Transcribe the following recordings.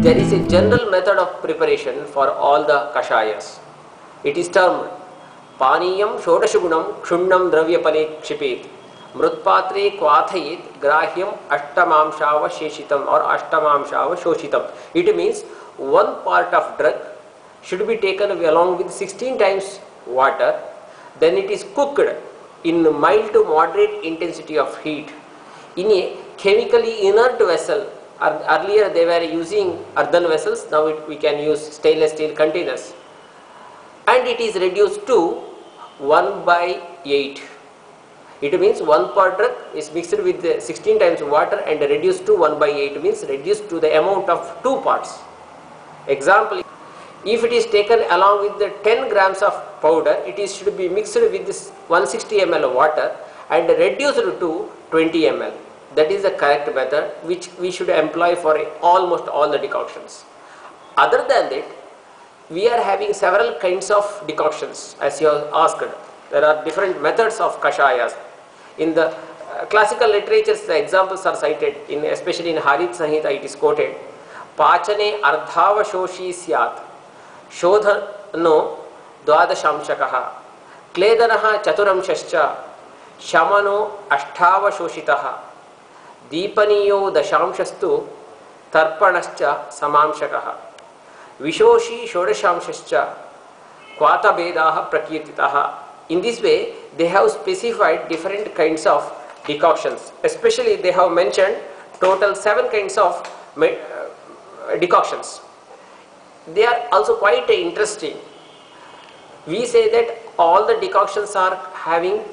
there is a general method of preparation for all the kashayas. It is termed Paniyam Shodashugunam Kshunnam Dravyapale Kshipet Mrutpatre Kwathayit Grahyam Ashtamamshava Sheshitam or Ashtamamshava Shoshitam. It means one part of drug should be taken along with 16 times water, then it is cooked in mild to moderate intensity of heat in a chemically inert vessel. Earlier they were using earthen vessels, now we can use stainless steel containers, and it is reduced to 1/8. It means one part drug is mixed with 16 times water and reduced to 1/8, means reduced to the amount of 2 parts. Example, if it is taken along with the 10 grams of powder, it is should be mixed with this 160 ml of water and reduced to 20 ml. That is the correct method which we should employ for almost all the decoctions. Other than that, we are having several kinds of decoctions, as you have asked. There are different methods of kashayas. In the classical literatures, the examples are cited, especially in Harit Sanhita it is quoted. Pachane ardhavashoshi syat shodhano dwadashamshakaha kledanaha chaturamshascha shamano ashtavashoshitaha dipaniyo dashamshastu tarpanascha samamshakaha vishoshi shodashamshascha kvatabedaha prakirtitaha. In this way, they have specified different kinds of decoctions. Especially they have mentioned total 7 kinds of decoctions. They are also quite interesting. We say that all the decoctions are having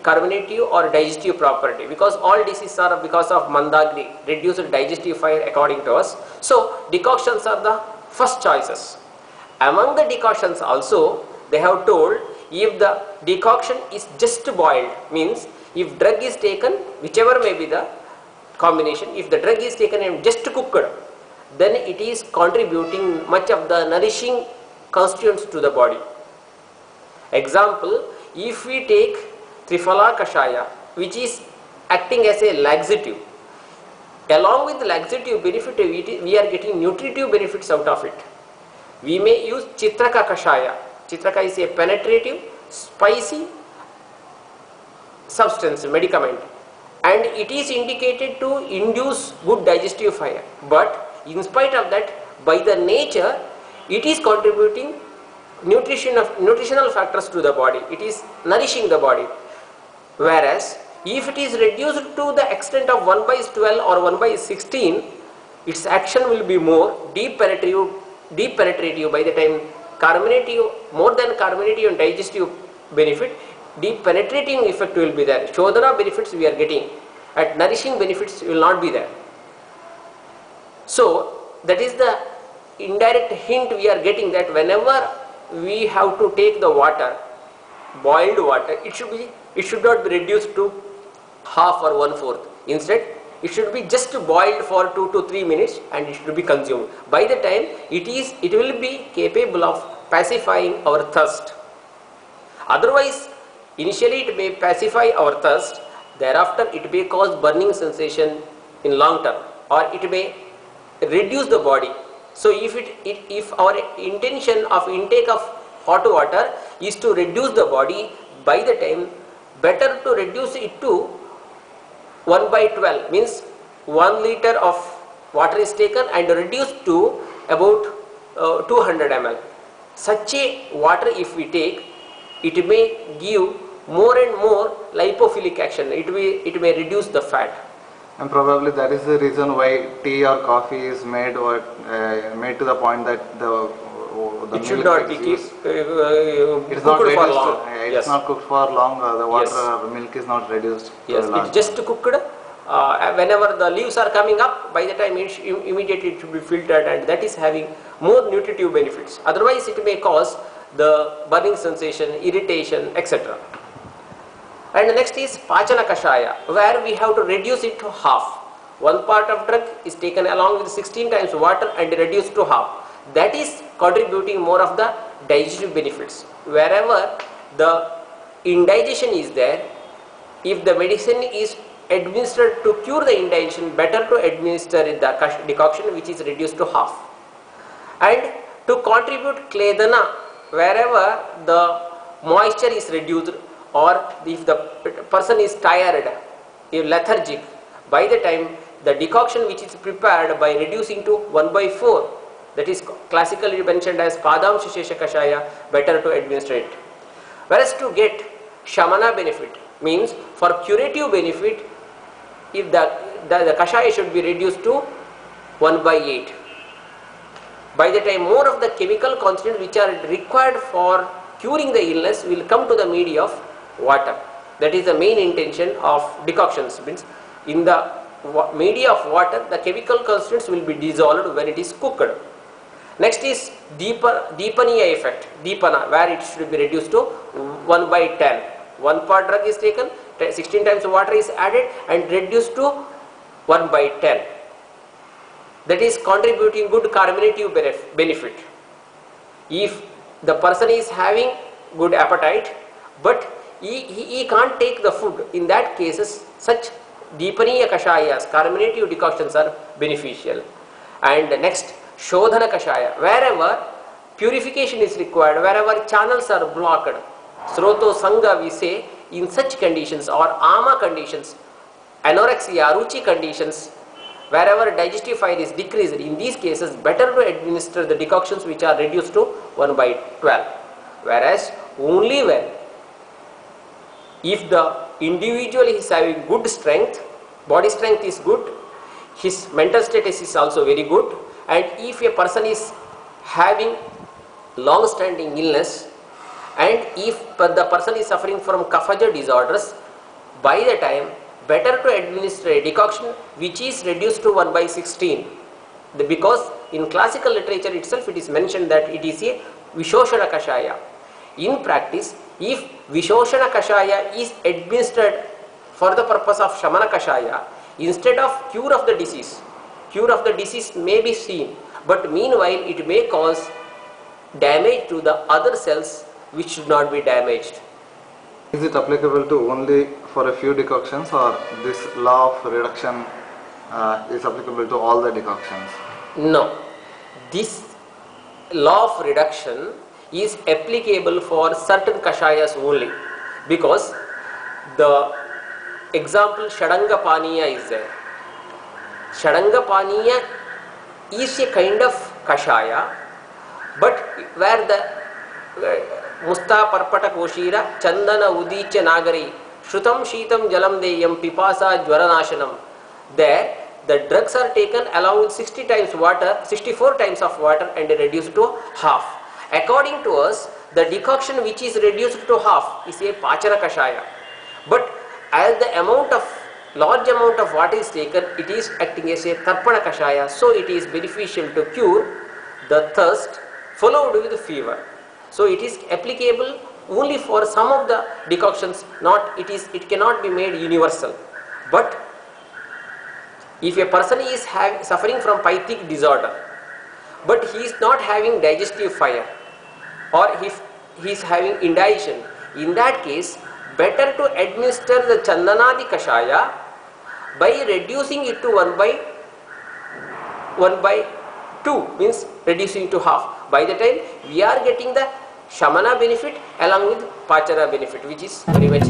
carbonative or digestive property, because all diseases are because of mandagni, reduced digestive fire according to us. So decoctions are the first choices. Among the decoctions also, they have told, if the decoction is just boiled, means if drug is taken, whichever may be the combination, if the drug is taken and just cooked, then it is contributing much of the nourishing constituents to the body. Example, if we take Triphala Kashaya, which is acting as a laxative, along with the laxative benefit, we are getting nutritive benefits out of it. We may use Chitraka Kashaya. Chitraka is a penetrative, spicy substance, medicament, and it is indicated to induce good digestive fire. But in spite of that, by the nature, it is contributing nutritional factors to the body. It is nourishing the body. Whereas, if it is reduced to the extent of 1/12 or 1/16, its action will be more deep penetrative by the time carbonative, more than carbonative and digestive benefit, deep penetrating effect will be there. Shodhana benefits we are getting, and nourishing benefits will not be there. So that is the indirect hint we are getting, that whenever we have to take the water, boiled water, it should not be reduced to half or 1/4. Instead, it should be just boiled for 2 to 3 minutes and it should be consumed. By the time it will be capable of pacifying our thirst. Otherwise, initially it may pacify our thirst, thereafter it may cause burning sensation in long term, or it may reduce the body. So if our intention of intake of hot water is to reduce the body, by the time better to reduce it to 1/12, means 1 liter of water is taken and reduced to about 200 ml. Such a water if we take, it may give more and more lipophilic action. It may reduce the fat. And probably that is the reason why tea or coffee is made made to the point that the it should not be it's not cooked for reduced. long. It's Yes. not cooked for long. The water Yes. milk is not reduced. Yes, it's just cooked. Whenever the leaves are coming up, by the time immediately it should be filtered, and that is having more nutritive benefits. Otherwise, it may cause the burning sensation, irritation, etc. And the next is Pachana Kashaya, where we have to reduce it to half. One part of drug is taken along with 16 times water and reduced to half. That is contributing more of the digestive benefits. Wherever the indigestion is there, if the medicine is administered to cure the indigestion, better to administer the decoction which is reduced to half. and to contribute kledana wherever the moisture is reduced, or if the person is tired, if lethargic, by the time the decoction which is prepared by reducing to 1/4, that is classically mentioned as padam shishesha kashaya, better to administer it. Whereas to get shamana benefit, means for curative benefit, if the kashaya should be reduced to 1/8. By the time more of the chemical constituents which are required for curing the illness will come to the media of water. That is the main intention of decoctions, means in the media of water the chemical constituents will be dissolved when it is cooked. Next is deepaniya effect, deepana, where it should be reduced to 1/10. 1 part drug is taken, 16 times water is added and reduced to 1/10. That is contributing good carminative benefit. If the person is having good appetite but he can't take the food, in that cases such deepaniya kashayas, carminative decoctions are beneficial. And next, shodhana kashaya, wherever purification is required, wherever channels are blocked, sroto sangha we say, in such conditions or ama conditions, anorexia, ruchi conditions, wherever digestive fire is decreased, in these cases better to administer the decoctions which are reduced to 1/12. Whereas only when, if the individual is having good strength, body strength is good, his mental status is also very good, and if a person is having long standing illness, and if the person is suffering from kaphaja disorders, by the time better to administer a decoction which is reduced to 1/16, because in classical literature itself it is mentioned that it is a vishoshana kashaya. In practice, if vishoshana kashaya is administered for the purpose of shamana kashaya, instead of cure of the disease may be seen, but meanwhile it may cause damage to the other cells which should not be damaged. Is it applicable to only for a few decoctions, or this law of reduction is applicable to all the decoctions? No, this law of reduction is applicable for certain kashayas only, because the example Shadanga Paniya is there. Shadanga Paniya is a kind of kashaya, but where the Musta Parpata Koshira Chandana Udicha Nagari Shrutam Sheetam Jalam Deyam Pipasa Jvaranashanam, there the drugs are taken along with 60 times water, 64 times of water, and reduced to half. According to us, the decoction which is reduced to half is a Pachara Kashaya, but as the large amount of water is taken, it is acting as a Tarpana Kashaya, so it is beneficial to cure the thirst followed with fever. So it is applicable only for some of the decoctions, it cannot be made universal. But if a person is suffering from pythic disorder, but he is not having digestive fire, or if he is having indigestion, in that case better to administer the Chandanadi Kashaya by reducing it to 1/2, means reducing to half. By the time we are getting the Shamana benefit along with Pachara benefit, which is very much